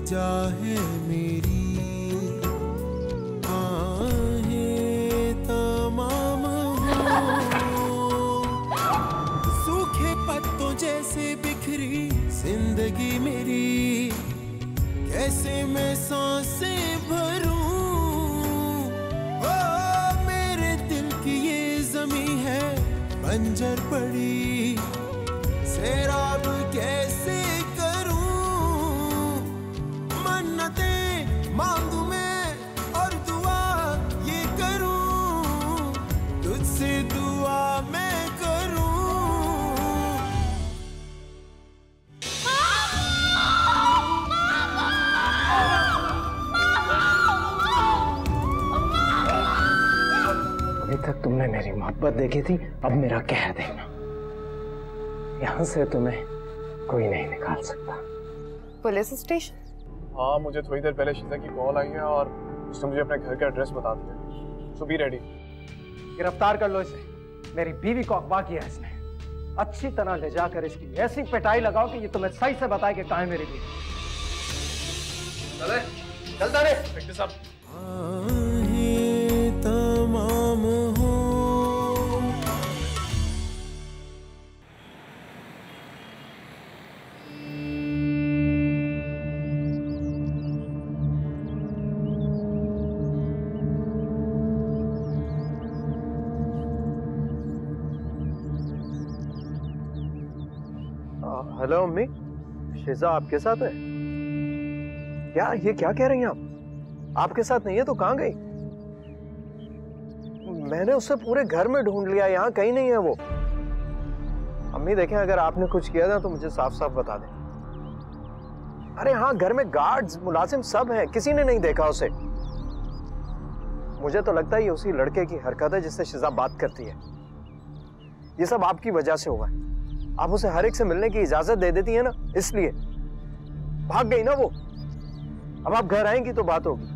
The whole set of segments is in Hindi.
वजह है मेरी, आहें तमाम सूखे पत्तों जैसे बिखरी जिंदगी मेरी, कैसे मैं सांसें भरूं। ओ मेरे दिल की ये ज़मीं है बंजर पड़ी, सैराब कैसे करूं। मन्नतें मांगू मैं और दुआ ये करूं, तुझसे दुआ मैं करूं। अभी तक तुमने मेरी मोहब्बत देखी थी, अब मेरा कहर देखना। यहाँ से तुम्हें कोई नहीं निकाल सकता। Police station? हाँ, मुझे थोड़ी देर पहले शीजा की कॉल आई है और उसने मुझे अपने घर का एड्रेस बता दिया। सो बी रेडी। गिरफ्तार कर लो इसे। मेरी बीवी को अगवा किया इसने। अच्छी तरह ले जाकर इसकी ऐसी पिटाई लगाओ कि ये तुम्हें सही से बताए कि कहाँ है मेरी बीवी। चले, चलता रे। इंस्पेक्टर साहब। आहें तमाम हो। हेलो अम्मी, शीजा आपके साथ है क्या? ये क्या कह रही हैं आप? आपके साथ नहीं है तो कहाँ गई? मैंने उसे पूरे घर में ढूंढ लिया, यहाँ कहीं नहीं है वो। अम्मी देखें, अगर आपने कुछ किया था तो मुझे साफ साफ बता दें। अरे हाँ, घर में गार्ड्स मुलाजिम सब हैं, किसी ने नहीं देखा उसे। मुझे तो लगता है ये उसी लड़के की हरकत है जिससे शीजा बात करती है। ये सब आपकी वजह से हुआ है। आप उसे हर एक से मिलने की इजाजत दे देती है ना, इसलिए भाग गई ना वो। अब आप घर आएंगी तो बात होगी।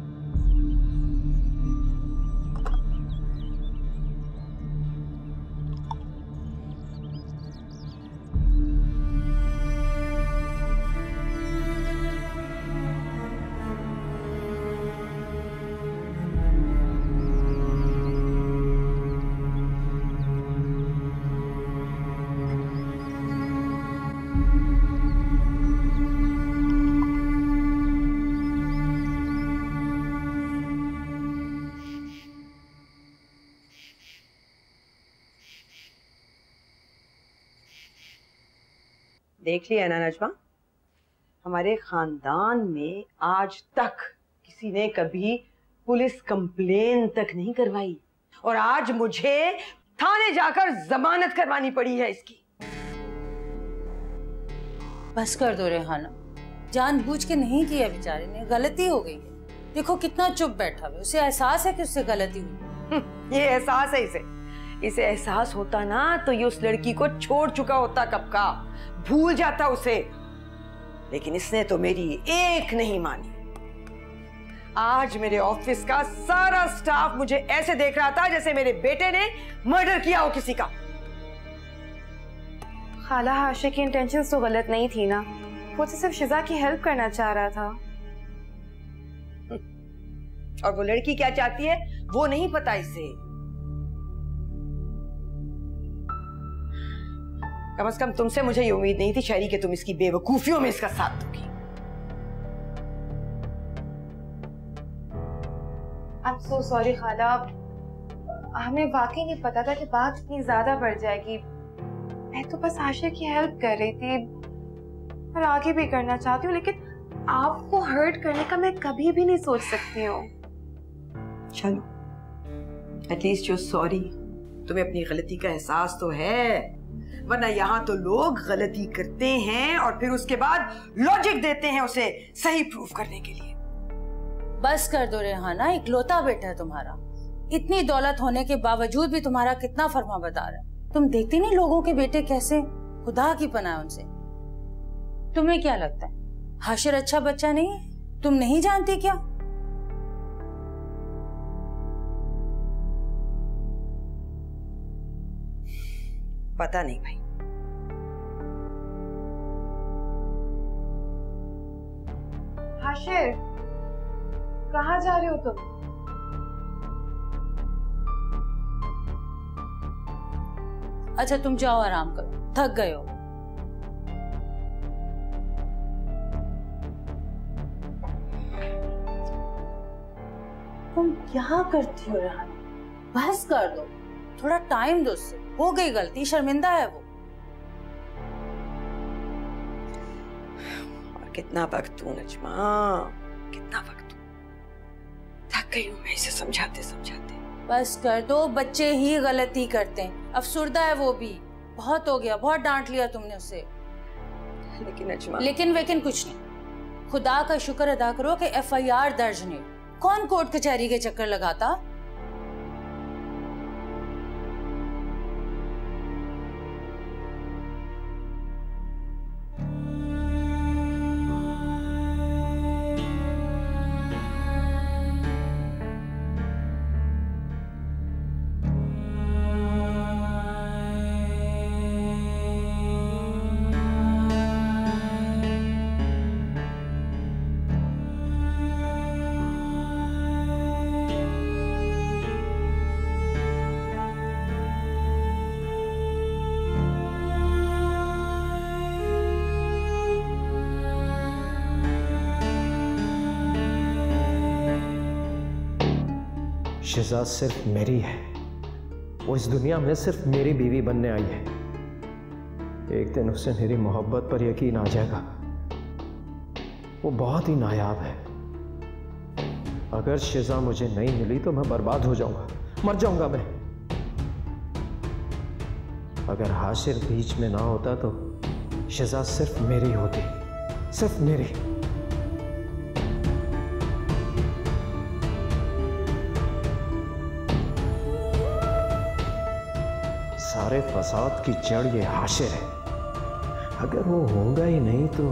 देख लिया ना नजमा, हमारे खानदान में आज तक किसी ने कभी पुलिस कंप्लेन तक नहीं करवाई और आज मुझे थाने जाकर जमानत करवानी पड़ी है इसकी। बस कर दो रेहाना, जानबूझ के नहीं किया, बेचारे ने गलती हो गई है। देखो कितना चुप बैठा है, उसे एहसास है कि उससे गलती हुई। ये एहसास है इसे एहसास होता ना तो ये उस लड़की को छोड़ चुका होता कब का, भूल जाता उसे। लेकिन इसने तो मेरी एक नहीं मानी। आज मेरे ऑफिस का सारा स्टाफ मुझे ऐसे देख रहा था जैसे मेरे बेटे ने मर्डर किया हो किसी का। खाला, हाशिर की इंटेंशंस तो गलत नहीं थी ना, वो तो सिर्फ शिजा की हेल्प करना चाह रहा था। और वो लड़की क्या चाहती है वो नहीं पता इसे। कम से कम तुमसे मुझे ये उम्मीद नहीं थी शहरी कि तुम इसकी बेवकूफियों में इसका साथ दोगी। I'm so sorry खाला, हमें वाकई नहीं पता था कि बात इतनी ज्यादा बढ़ जाएगी। मैं तो बस आशिर की हेल्प कर रही थी और आगे भी करना चाहती हूँ, लेकिन आपको हर्ट करने का मैं कभी भी नहीं सोच सकती हूँ। चलो, एटलीस्ट you're सॉरी, तुम्हें अपनी गलती का एहसास तो है, वरना यहाँ तो लोग गलती करते हैं और फिर उसके बाद लॉजिक देते हैं उसे सही प्रूफ करने के लिए। बस कर दो रेहाना, इकलौता बेटा है तुम्हारा, इतनी दौलत होने के बावजूद भी तुम्हारा कितना फर्मा बता रहा है। तुम देखती नहीं लोगों के बेटे कैसे, खुदा की पनाह है उनसे। तुम्हें क्या लगता है हाशिर अच्छा बच्चा नहीं है? तुम नहीं जानती क्या? पता नहीं भाई। हाशिर, कहाँ जा रहे हो तुम? अच्छा तुम जाओ, आराम करो, थक गए हो। तुम क्या करती हो रेहाना? बस कर दो, थोड़ा टाइम दो उससे। हो गई गलती, शर्मिंदा है वो। और कितना वक्त दूं नजमा, कितना वक्त दूं? थक गई हूं मैं इसे समझाते समझाते। बस कर दो, बच्चे ही गलती करते हैं, अफसुर्दा है वो भी। बहुत हो गया, बहुत डांट लिया तुमने उसे। लेकिन नजमा, लेकिन वेकिन कुछ नहीं। खुदा का शुक्र अदा करो कि FIR दर्ज नहीं। कौन कोर्ट कचहरी के चक्कर लगाता? शिजा सिर्फ मेरी है, वो इस दुनिया में सिर्फ मेरी बीवी बनने आई है। एक दिन उसे मेरी मोहब्बत पर यकीन आ जाएगा। वो बहुत ही नायाब है। अगर शिजा मुझे नहीं मिली तो मैं बर्बाद हो जाऊंगा, मर जाऊंगा मैं। अगर हाशिर बीच में ना होता तो शिजा सिर्फ मेरी होती, सिर्फ मेरी। सारे फसाद की जड़ ये हाशिर है। अगर वो होगा ही नहीं तो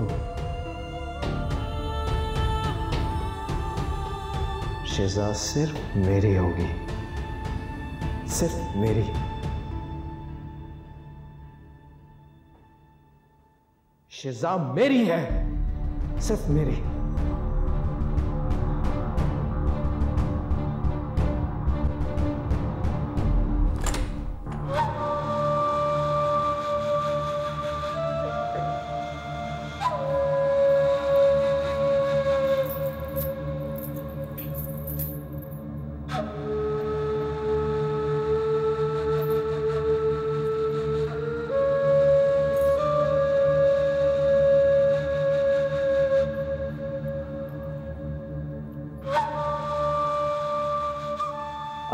शिजा सिर्फ मेरी होगी, सिर्फ मेरी। शिजा मेरी है, सिर्फ मेरी।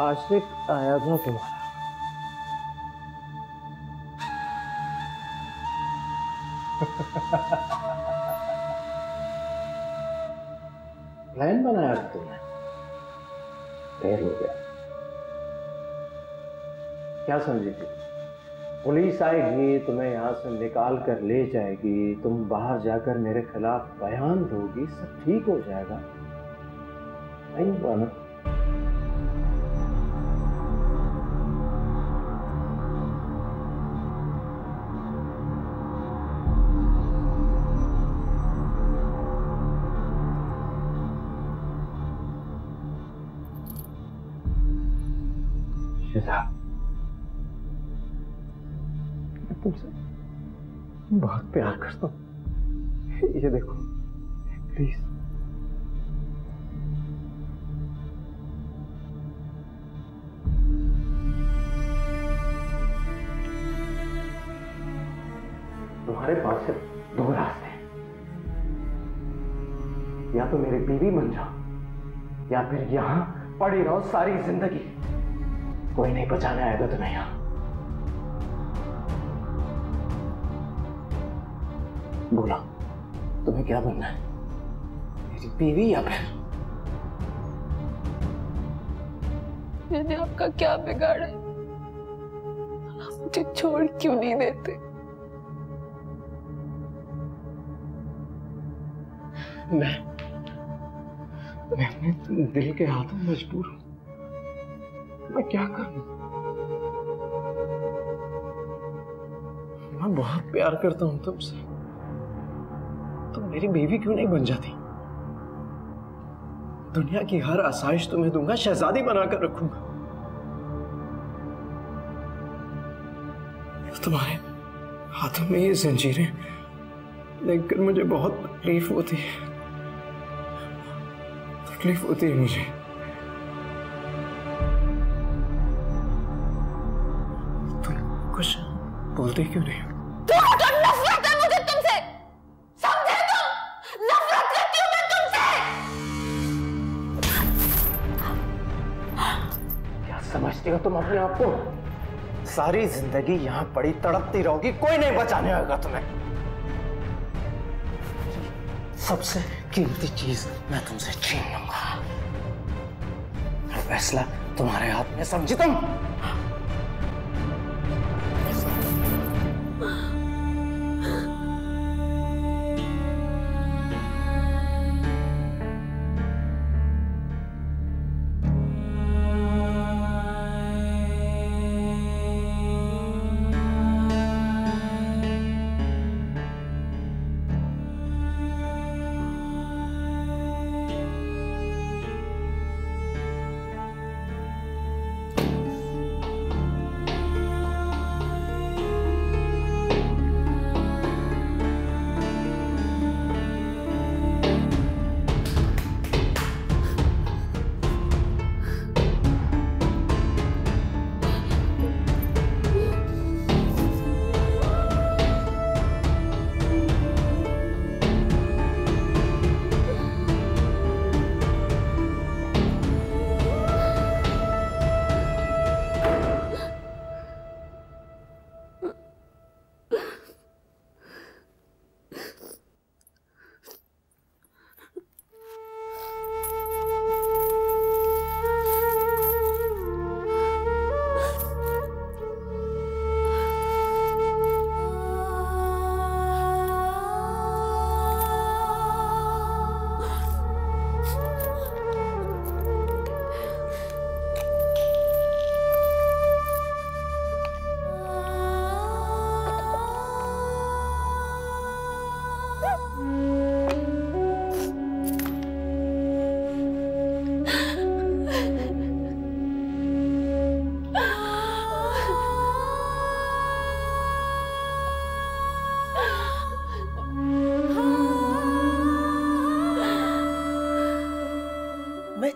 आशिक आया था तुम्हारा। प्लान बनाया तुमने? फेल हो गया। क्या समझी थी? पुलिस आएगी, तुम्हें यहां से निकाल कर ले जाएगी, तुम बाहर जाकर मेरे खिलाफ बयान दोगी, सब ठीक हो जाएगा। नहीं हुआ ना? तुमसे बहुत प्यार करता हूं। ये देखो प्लीज। तुम्हारे पास सिर्फ दो रास्ते हैं, या तो मेरी बीवी बन जाओ या फिर यहां पड़ी रहो सारी जिंदगी। कोई नहीं बचाने आएगा तुम्हें यहां। बोला तुम्हें क्या बनना है, मेरी बीवी या फिर? मैंने आपका क्या बिगाड़ा है? आप मुझे छोड़ क्यों नहीं देते? मैं अपने दिल के हाथों मजबूर हूं। मैं क्या करूं? मैं बहुत प्यार करता हूं तुमसे। तुम मेरी बीवी क्यों नहीं बन जाती? दुनिया की हर आसाइश तुम्हें दूंगा, शहजादी बनाकर रखूंगा। तुम्हारे हाथों में ये जंजीरें देखकर मुझे बहुत तकलीफ होती है, तकलीफ होती है मुझे। तुम कुछ बोलते क्यों नहीं? नफरत है मुझे तुमसे, समझे तुम? नफरत करती हूं मैं तुमसे। क्या समझती हो तुम अपने आप को? सारी जिंदगी यहां पड़ी तड़पती रहोगी, कोई नहीं बचाने आएगा तुम्हें। सबसे कीमती चीज मैं तुमसे छीन लूंगा। फैसला तुम्हारे हाथ में, समझी तुम?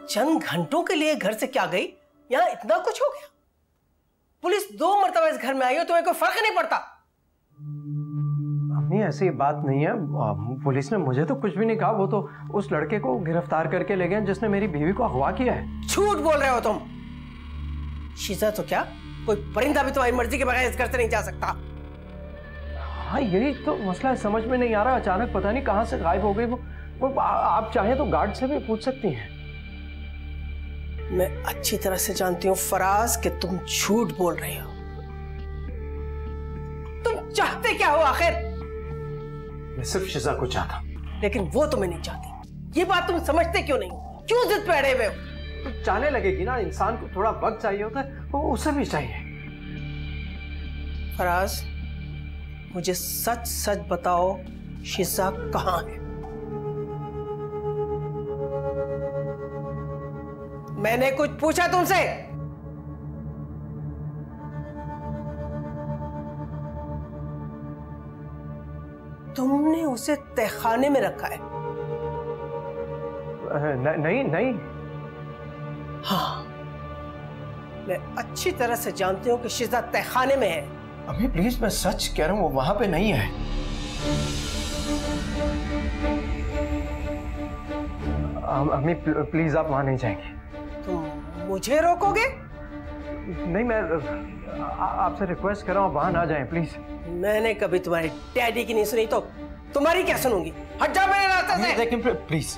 चंद घंटों के लिए घर से क्या गई, यहाँ इतना कुछ हो गया। पुलिस 2 मरतबा इस घर में आई हो, तुम्हें कोई फर्क नहीं पड़ता। अम्मी ऐसी बात नहीं है, पुलिस ने मुझे तो कुछ भी नहीं कहा। वो तो उस लड़के को गिरफ्तार करके ले गए जिसने मेरी बीवी को अगवा किया है। झूठ बोल रहे हो तुम। शीजा तो क्या कोई परिंदा भी तुम्हारी मर्जी के बगैर इस घर से नहीं जा सकता। हाँ यही तो मसला है, समझ में नहीं आ रहा। अचानक पता नहीं कहां से गायब हो गई वो। आप चाहें तो गार्ड से भी पूछ सकती हैं। मैं अच्छी तरह से जानती हूँ फराज कि तुम झूठ बोल रहे हो। तुम चाहते क्या हो आखिर? मैं सिर्फ शिजा को चाहता, लेकिन वो तुम्हें नहीं चाहती। ये बात तुम समझते क्यों नहीं? क्यों जिद पे अड़े हुए हो? तो चाहने लगेगी ना, इंसान को थोड़ा वक्त चाहिए होता है, वो उसे भी चाहिए। फराज मुझे सच सच बताओ, शिजा कहाँ है? मैंने कुछ पूछा तुमसे? तुमने उसे तहखाने में रखा है? नहीं नहीं। हाँ, मैं अच्छी तरह से जानती हूं कि शिजा तहखाने में है। अभी प्लीज, मैं सच कह रहा हूं, वो वहां पे नहीं है। अम्मी प्लीज, आप वहां नहीं जाएंगे। तुम मुझे रोकोगे? नहीं, मैं आपसे रिक्वेस्ट कर रहा हूं, वहां ना जाएं प्लीज। मैंने कभी तुम्हारी डैडी की नहीं सुनी तो तुम्हारी क्या सुनूंगी? हट जाओ मेरे रास्ते से। लेकिन प्लीज,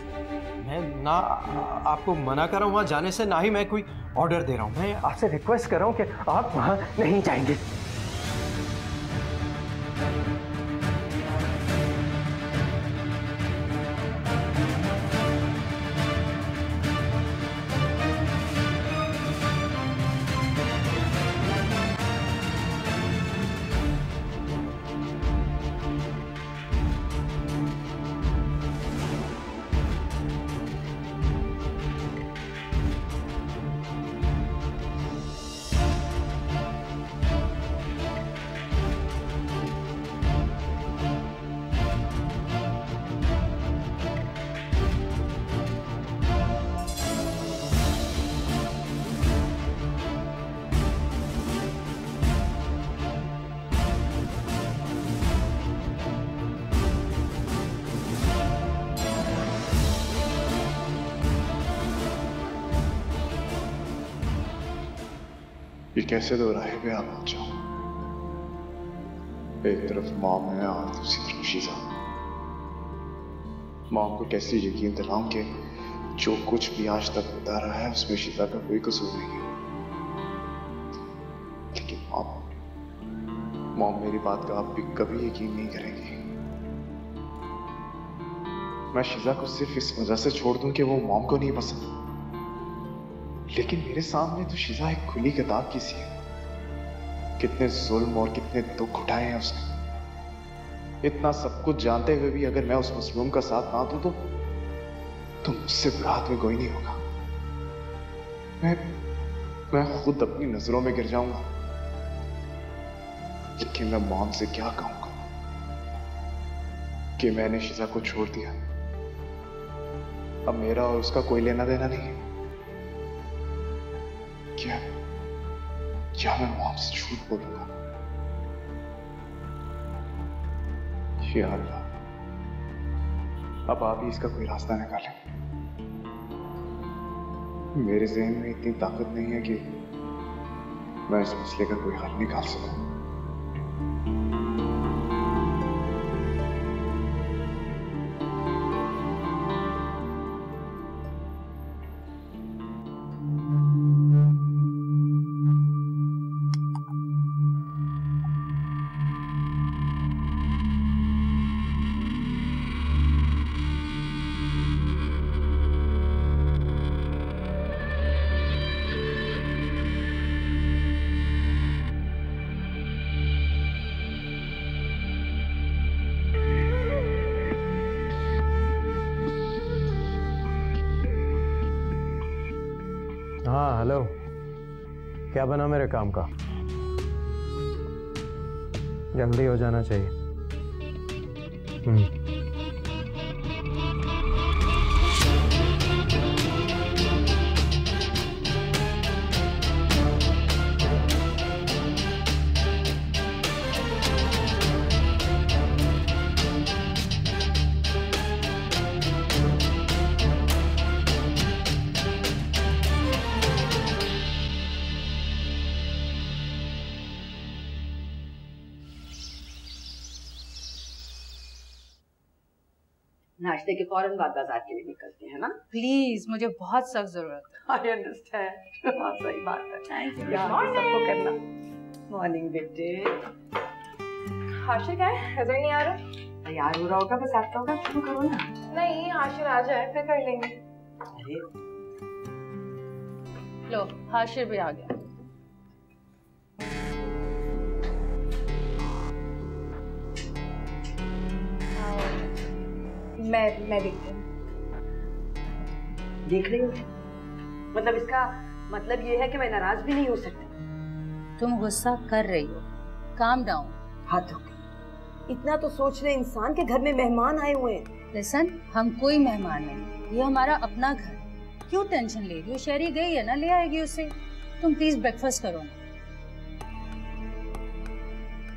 मैं ना आपको मना कर रहा हूं वहां जाने से, ना ही मैं कोई ऑर्डर दे रहा हूं। मैं आपसे रिक्वेस्ट कर रहा हूं कि आप वहां नहीं जाएंगे। कैसे दो राहे पे आप पहुंच जाऊं। एक तरफ मॉम है और दूसरी तरफ शीजा। मॉम को कैसे यकीन दिलाऊं कि जो कुछ भी आज तक बता रहा है उसमें शीजा का कोई कसूर नहीं है। लेकिन मॉम मेरी बात का आप भी कभी यकीन नहीं करेंगे। मैं शीजा को सिर्फ इस वजह से छोड़ दूं कि वो मॉम को नहीं पसंद, लेकिन मेरे सामने तो शीजा एक खुली किताब की सी है। कितने जुल्म और कितने दुख उठाए हैं उसने। इतना सब कुछ जानते हुए भी अगर मैं उस मजलूम का साथ ना दूं तो मुझसे बुरा आदमी कोई नहीं होगा। मैं खुद अपनी नजरों में गिर जाऊंगा। लेकिन मैं मॉम से क्या कहूंगा कि मैंने शीजा को छोड़ दिया। अब मेरा और उसका कोई लेना देना नहीं है। क्या मैं मॉम से झूठ बोलूंगा? या अल्लाह, अब आप ही इसका कोई रास्ता निकालें। मेरे जहन में इतनी ताकत नहीं है कि मैं इस मसले का कोई हल निकाल सकूं। हाँ हेलो, क्या बना मेरे काम का? जल्दी हो जाना चाहिए। नाश्ते के फौरन बाद बाजार के लिए निकलते हैं ना। प्लीज, मुझे बहुत सख्त जरूरत है। I understand. हाँ सही बात है। Thank you. सबको करना। मॉर्निंग बेटे। हाशिर क्या है? नजर नहीं आ रहा। तैयार हो रहा होगा, बस आपका होगा, शुरू करो ना। नहीं, हाशिर आ जाए फिर कर लेंगे। अरे लो, हाशिर भी आ गया। मैं देखती हूँ। देख रही हो? मतलब इसका मतलब ये है कि मैं नाराज भी नहीं हो सकती। तुम गुस्सा कर रही हो। Calm down. हाथ धो के। इतना तो सोच ले, इंसान के घर में मेहमान आए हुए हैं। लिसन, हम कोई मेहमान नहीं, ये हमारा अपना घर। क्यों टेंशन ले रही हो? शहरी गई है ना, ले आएगी उसे। तुम प्लीज ब्रेकफास्ट करो ना।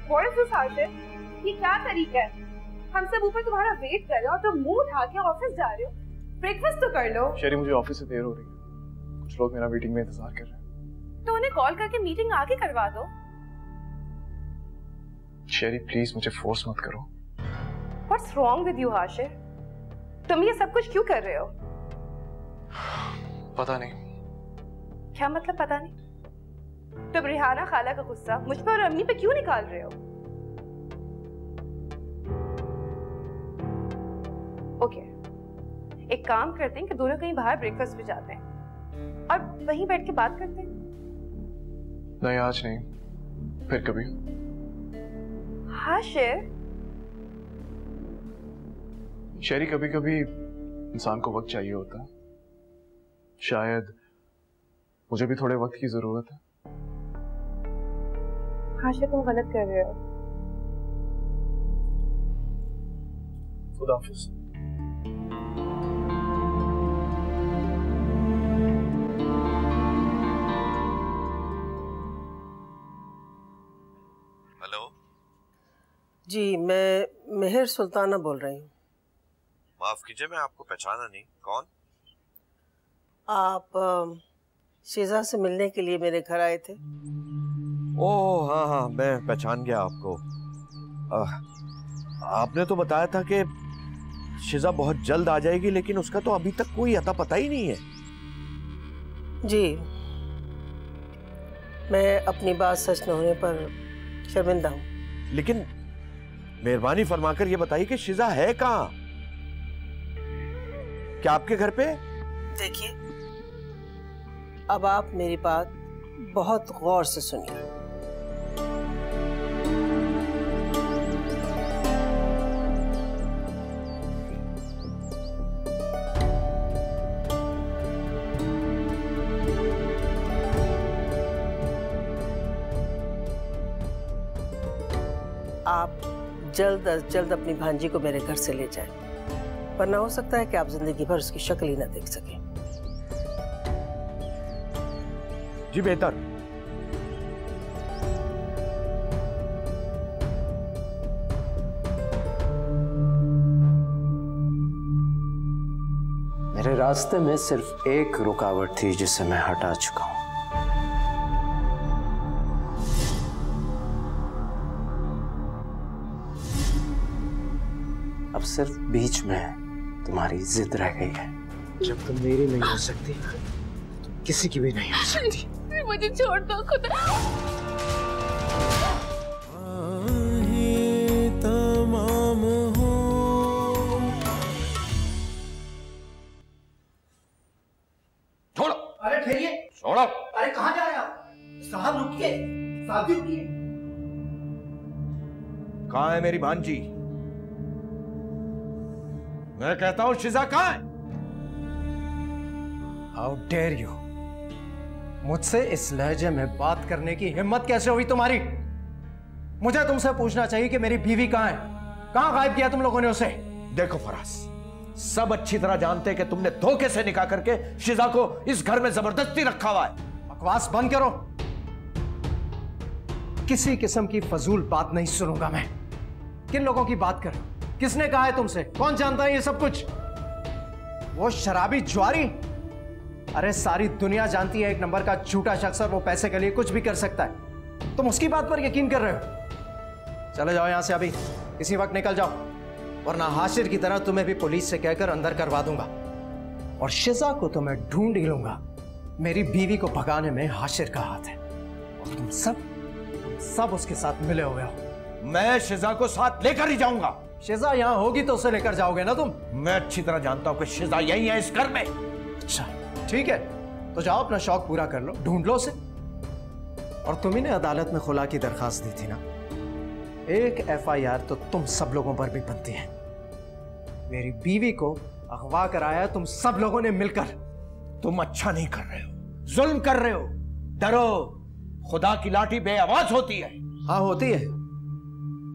What is this, Hashir? ये क्या तरीका है? हम सब ऊपर तुम्हारा वेट कर रहे हो और तुम मुंह उठा के ऑफिस जा रहे हो। ब्रेकफास्ट तो कर लो। शेरी, मुझे ऑफिस से देर हो रही है। कुछ लोग मेरा मीटिंग में इंतजार कर रहे हैं। तो उन्हें कॉल करके मीटिंग आगे करवा दो। शेरी प्लीज मुझे फोर्स मत करो। What's wrong with you, Hashir? तुम ये सब कुछ क्यों कर रहे हो? पता नहीं। क्या मतलब पता नहीं? तुम रिहाना खाला का गुस्सा मुझ पर और अम्मी पे क्यों निकाल रहे हो? ओके, एक काम करते हैं कि दोनों कहीं बाहर ब्रेकफास्ट पे जाते हैं और वहीं बैठ के बात करते हैं। नहीं आज नहीं, फिर कभी। हाशिर, शेरी कभी कभी इंसान को वक्त चाहिए होता है। शायद मुझे भी थोड़े वक्त की जरूरत है। हाशिर तुम गलत कर रहे हो। खुदा हाफिज। हेलो जी, मैं मेहर सुल्ताना बोल रही हूँ। माफ कीजिए, मैं आपको पहचाना नहीं। कौन? आप शीजा से मिलने के लिए मेरे घर आए थे। ओह हाँ हाँ, मैं पहचान गया आपको। आपने तो बताया था कि शिजा बहुत जल्द आ जाएगी, लेकिन उसका तो अभी तक कोई अता पता ही नहीं है। जी, मैं अपनी बात सच न होने पर शर्मिंदा हूँ। लेकिन मेहरबानी फरमाकर ये बताइए कि शिजा है कहाँ? क्या आपके घर पे? देखिए, अब आप मेरी बात बहुत गौर से सुनिए। आप जल्द अज जल्द अपनी भांजी को मेरे घर से ले जाएं, वरना हो सकता है कि आप जिंदगी भर उसकी शक्ल ही ना देख सकें। जी बेहतर। मेरे रास्ते में सिर्फ एक रुकावट थी जिसे मैं हटा चुका हूं। अब सिर्फ बीच में तुम्हारी जिद रह गई है। जब तुम मेरी नहीं हो सकती, तुम किसी की भी नहीं हो सकती। मुझे छोड़ दो खुदा। तमाम हो। छोड़ो। अरे ठहरिए। छोड़ो। अरे कहाँ जा रहे हैं आप? साहब रुकिए, साहब जी रुकिए। कहाँ है मेरी भांजी? मैं कहता हूं शिजा कहाँ है? How dare you! मुझसे इस लहजे में बात करने की हिम्मत कैसे हुई तुम्हारी? मुझे तुमसे पूछना चाहिए कि मेरी बीवी कहाँ है? कहाँ गायब किया तुम लोगों ने उसे? देखो फराज, सब अच्छी तरह जानते हैं कि तुमने धोखे से निकाह करके शिजा को इस घर में जबरदस्ती रखा हुआ है। बकवास बंद करो। किसी किस्म की फजूल बात नहीं सुनूंगा मैं। किन लोगों की बात कर रहे हो? किसने कहा है तुमसे? कौन जानता है ये सब कुछ? वो शराबी ज्वारी? अरे सारी दुनिया जानती है एक नंबर का झूठा शख्स, और वो पैसे के लिए कुछ भी कर सकता है। तुम उसकी बात पर यकीन कर रहे हो? चले जाओ यहां से अभी, इसी वक्त निकल जाओ, वरना हाशिर की तरह तुम्हें भी पुलिस से कहकर अंदर करवा दूंगा। और शिजा को तो मैं ढूंढ ही लूंगा। मेरी बीवी को भगाने में हाशिर का हाथ है, और तुम सब उसके साथ मिले हुए हो। मैं शिजा को साथ लेकर ही जाऊंगा। शिजा यहाँ होगी तो उसे लेकर जाओगे ना तुम? मैं अच्छी तरह जानता हूं कि शिजा यही है इस घर में। अच्छा ठीक है, तो जाओ अपना शौक पूरा कर लो, ढूंढ लो उसे। और तुम्ही ने अदालत में खुला की दरखास्त दी थी ना, एक FIR तो तुम सब लोगों पर भी बनती है। मेरी बीवी को अगवा कराया तुम सब लोगों ने मिलकर। तुम अच्छा नहीं कर रहे हो, जुल्म कर रहे हो। डरो, खुदा की लाठी बेआवाज होती है। हाँ होती है,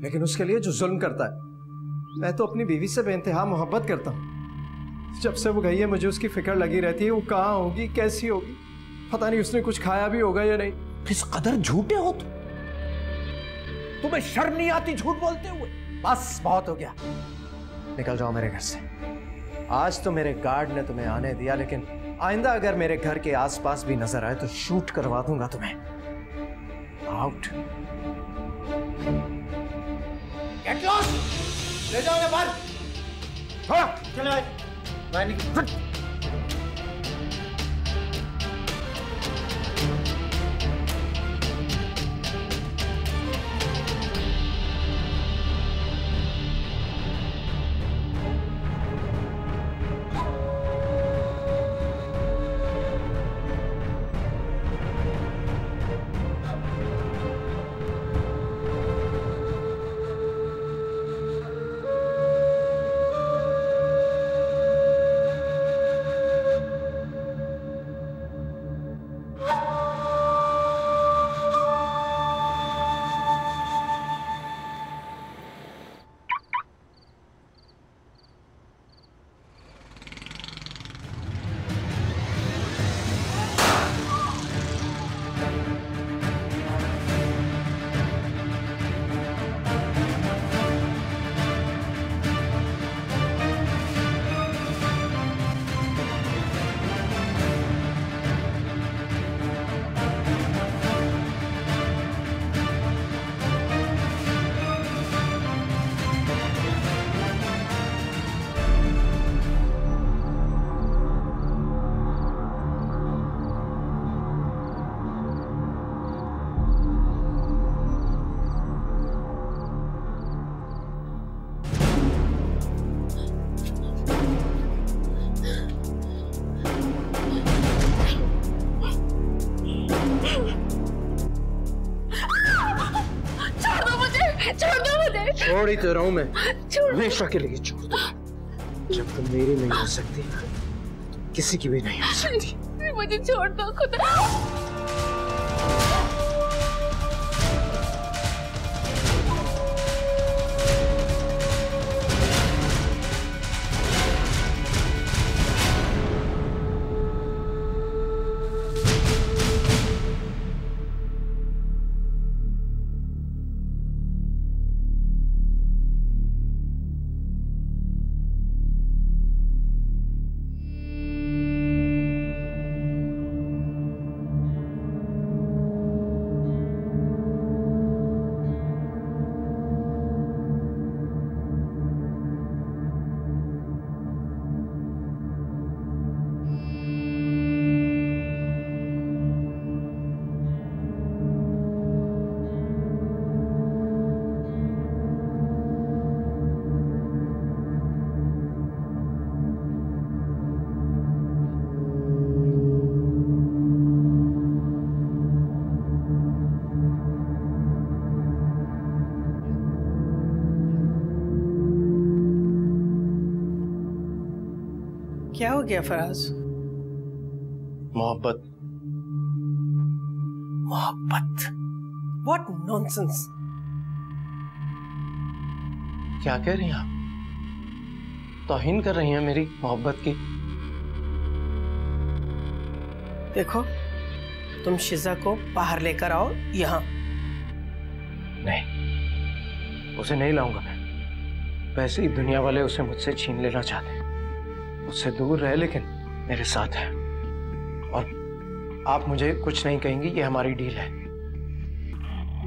लेकिन उसके लिए जो जुल्म करता है, मैं तो अपनी बीवी से बेइंतहा मोहब्बत करता हूँ। जब से वो गई है मुझे उसकी फिक्र लगी रहती है, वो कहाँ होगी, कैसी होगी, पता नहीं उसने कुछ खाया भी होगा या नहीं। किस कदर झूठे हो तुम्हें शर्म नहीं आती झूठ बोलते हुए? बस बहुत हो गया, निकल जाओ मेरे घर से। आज तो मेरे गार्ड ने तुम्हें आने दिया, लेकिन आइंदा अगर मेरे घर के आसपास भी नजर आए तो शूट करवा दूंगा तुम्हें। आउट। Get lost. ले जाओ इन्हें बाहर। चलो बाहर निकल। छोड़ ही तो रहा हूं मैं, हमेशा के लिए छोड़ दूंगा। जब तुम मेरी नहीं हो सकती तो किसी की भी नहीं हो सकती। मुझे छोड़ दो खुदा। क्या हो गया फराज? मोहब्बत। मोहब्बत? What nonsense! क्या कह रही हैं आप? तौहीन कर रही हैं मेरी मोहब्बत की। देखो, तुम शिजा को बाहर लेकर आओ यहाँ। नहीं, उसे नहीं लाऊंगा मैं। वैसे ही दुनिया वाले उसे मुझसे छीन लेना चाहते हैं। मुझसे दूर रहे लेकिन मेरे साथ है। और आप मुझे कुछ नहीं कहेंगी, ये हमारी डील है।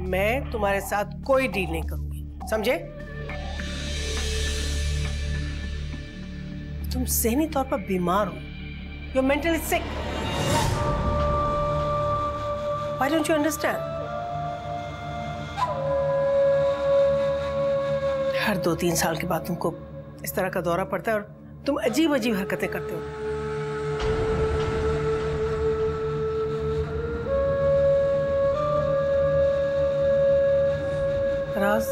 मैं तुम्हारे साथ कोई डील नहीं करूंगी, समझे? तुम ज़हनी तौर पर बीमार हो। You're mentally sick. Why don't you understand? हर 2-3 साल के बाद तुमको इस तरह का दौरा पड़ता है और तुम अजीब अजीब हरकतें करते हो। राज,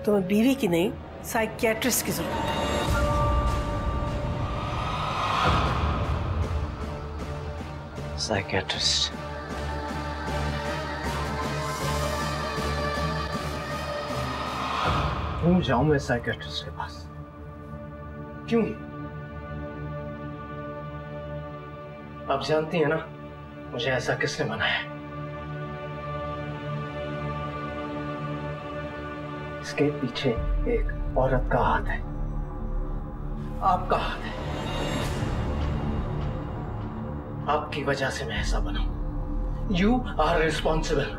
तुम्हें बीवी की नहीं, साइकियाट्रिस्ट की जरूरत है। साइकियाट्रिस्ट? क्यों जाऊं मैं साइकियाट्रिस्ट के पास? क्यों? आप जानती हैं ना मुझे ऐसा किसने बनाया है? इसके पीछे एक औरत का हाथ है, आपका हाथ है। आपकी वजह से मैं ऐसा बना। You are responsible.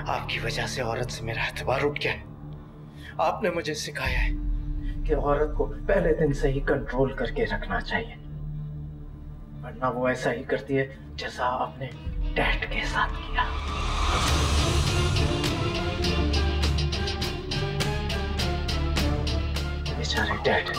आपकी वजह से औरत से मेरा एतबार उठ गया है। आपने मुझे सिखाया है कि औरत को पहले दिन से ही कंट्रोल करके रखना चाहिए, वरना वो ऐसा ही करती है जैसा आपने डैड के साथ किया। बेचारे डैड।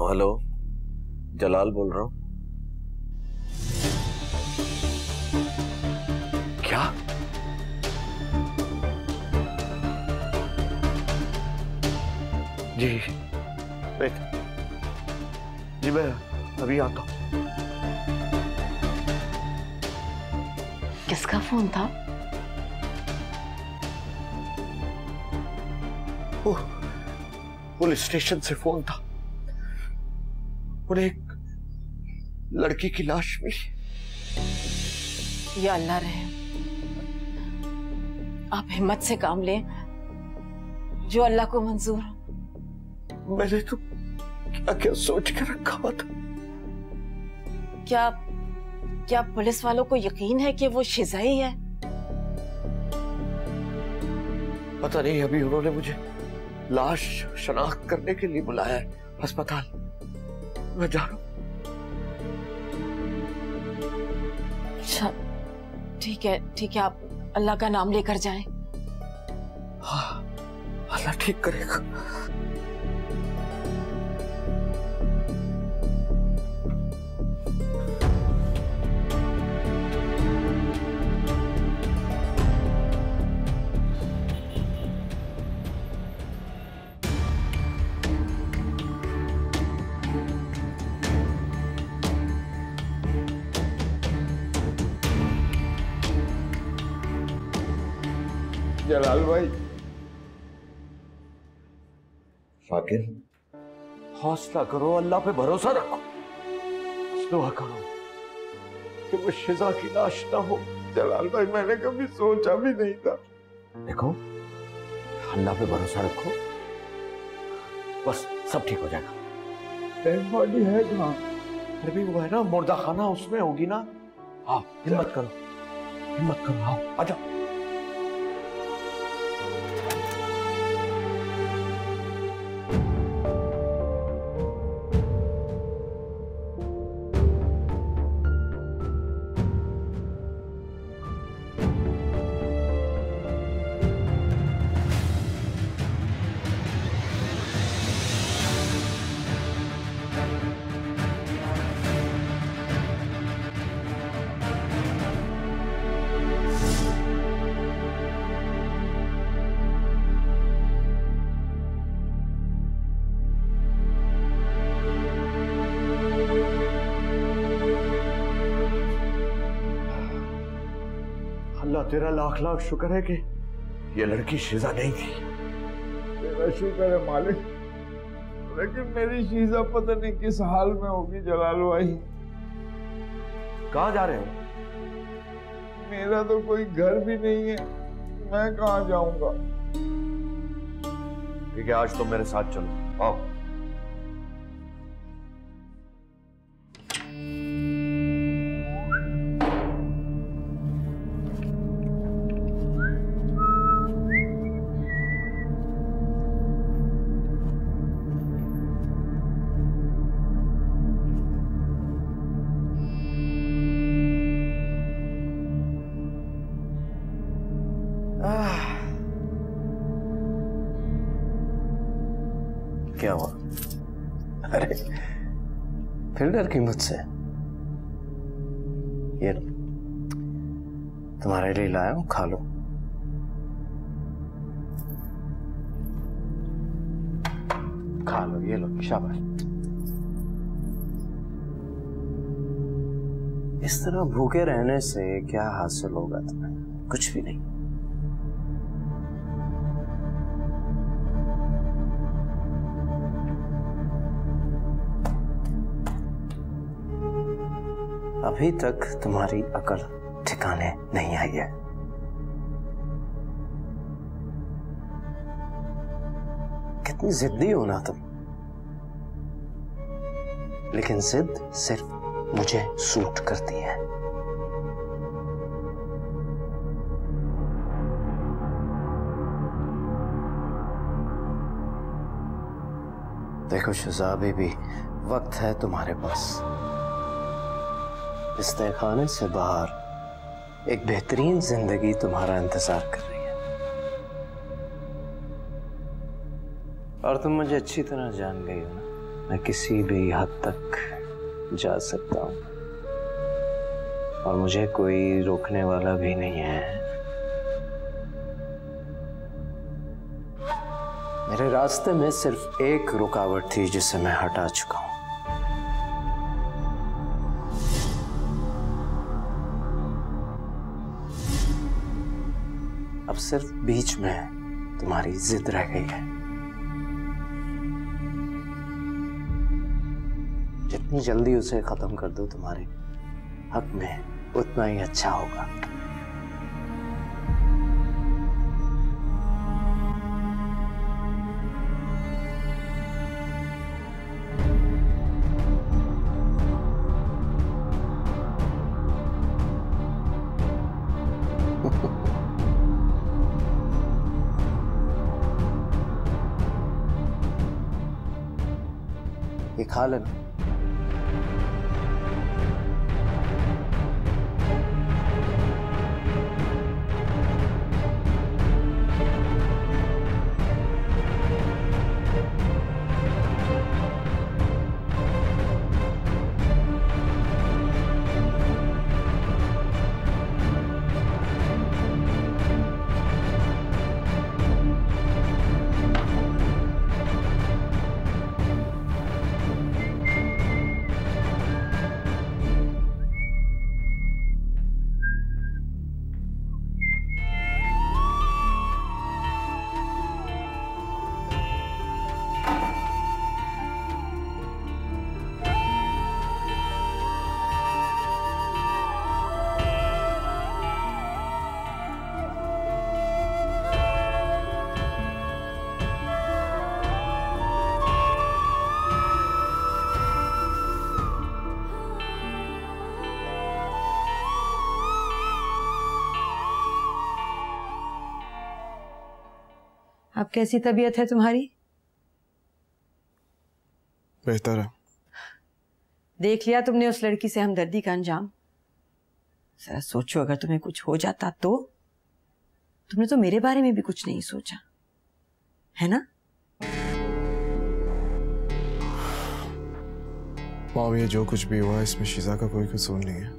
हेलो, जलाल बोल रहा हूँ। जी वेट, जी मैं अभी आता हूँ। किसका फोन था? पुलिस स्टेशन से फोन था। उन्हें एक लड़की की लाश मिली। या अल्लाह रहे, आप हिम्मत से काम लें, जो अल्लाह को मंजूर हो। मैंने तो क्या क्या सोच के रखा हुआ था। क्या पुलिस वालों को यकीन है कि वो शिजा ही है? पता नहीं, अभी उन्होंने मुझे लाश शनाख्त करने के लिए बुलाया है अस्पताल। मैं जा रहा हूं। अच्छा ठीक है, आप अल्लाह का नाम लेकर जाएं। हाँ, अल्लाह ठीक करेगा। जलाल भाई, शाकिर हौसला करो, अल्लाह पे भरोसा रखो, दुआ करो कि वो शिजा की लाश ना हो। जलाल भाई मैंने कभी सोचा भी नहीं था। देखो, अल्लाह पे भरोसा रखो, बस सब ठीक हो जाएगा। डेड बॉडी है कहाँ? अरे भी वो है ना मुर्दा खाना, उसमें होगी ना। हाँ हिम्मत करो, हिम्मत करो, आओ आजा। अल्लाह तेरा लाख लाख शुक्र है कि ये लड़की शीजा नहीं थी। तेरा शुक्र है मालिक, लेकिन मेरी शीजा पता नहीं किस हाल में होगी जलाल भाई। कहाँ जा रहे हो? मेरा तो कोई घर भी नहीं है, मैं कहाँ जाऊंगा? ठीक है, आज तुम मेरे साथ चलो, आओ। क्या हुआ? अरे फिर डर की मुझसे? ये लो, तुम्हारे लिए लाया हूं, खा लो। खा लो, ये लो, शाबाश। इस तरह भूखे रहने से क्या हासिल होगा तुम्हें? कुछ भी नहीं। अभी तक तुम्हारी अकल ठिकाने नहीं आई है। कितनी जिद्दी हो ना तुम, लेकिन जिद सिर्फ मुझे सूट करती है। देखो शिजा, अभी भी वक्त है तुम्हारे पास। इस तहखाने से बाहर एक बेहतरीन जिंदगी तुम्हारा इंतजार कर रही है, और तुम मुझे अच्छी तरह जान गई हो ना, मैं किसी भी हद तक जा सकता हूं, और मुझे कोई रोकने वाला भी नहीं है। मेरे रास्ते में सिर्फ एक रुकावट थी जिसे मैं हटा चुका हूं। अब सिर्फ बीच में तुम्हारी जिद रह गई है। जितनी जल्दी उसे खत्म कर दो तुम्हारे हक में उतना ही अच्छा होगा। ये खा लेना। अब कैसी तबीयत है तुम्हारी? बेहतर है। देख लिया तुमने उस लड़की से हमदर्दी का अंजाम? जरा सोचो, अगर तुम्हें कुछ हो जाता तो? तुमने तो मेरे बारे में भी कुछ नहीं सोचा, है ना? मॉम, ये जो कुछ भी हुआ इसमें शीजा का कोई कसूर नहीं है।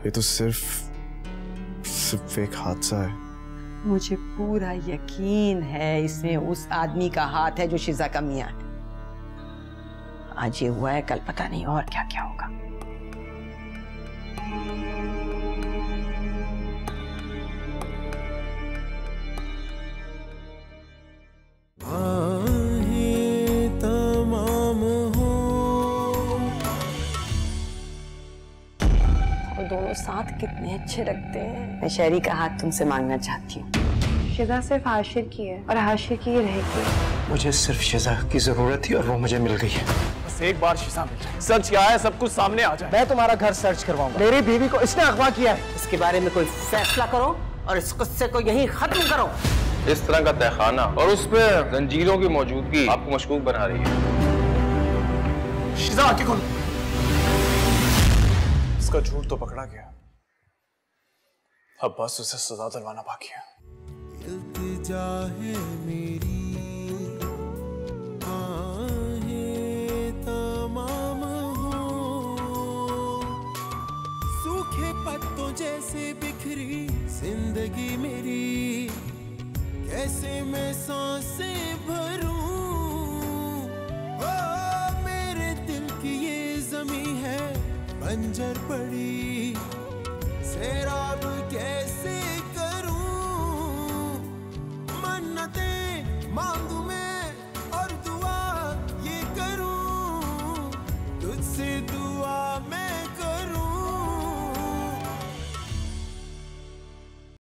ये तो सिर्फ एक हादसा है। मुझे पूरा यकीन है इसमें उस आदमी का हाथ है जो शीजा का मियां है। आज ये हुआ है, कल पता नहीं और क्या क्या होगा। दोनों साथ कितने अच्छे लगते हैं। मैं शहरी का हाथ तुमसे मांगना चाहती हूँ। शिजा सिर्फ आशिर की है और आशिर की ही रहेगी। मुझे सिर्फ शिजा की जरूरत थी और वो मुझे मिल गई है। बस एक बार शिजा मिल जाए, सच क्या है सब कुछ सामने आ जाए। मैं तुम्हारा घर सर्च करवाऊंगा। मेरी बीवी को इसने अगवा किया है। इसके बारे में कोई फैसला करो और इस गुस्से को यहीं खत्म करो। इस तरह का तहखाना और उस पे जंजीरों की मौजूदगी आपको मशकूक बना रही है। शिजा आके कौन? इसका झूठ तो पकड़ा गया, अब बस उसे सजा दिलवाना बाकी है। इल्तिजा है मेरी, आहें तमाम हो, सूखे पत्तों जैसे बिखरी जिंदगी मेरी, कैसे मैं सांसें भरूं? ओ मेरे दिल की ये ज़मीं है बंजर पड़ी, सैराब कैसे करूं? मन्नतें मांगू मैं और दुआ ये करूं, तुझसे दुआ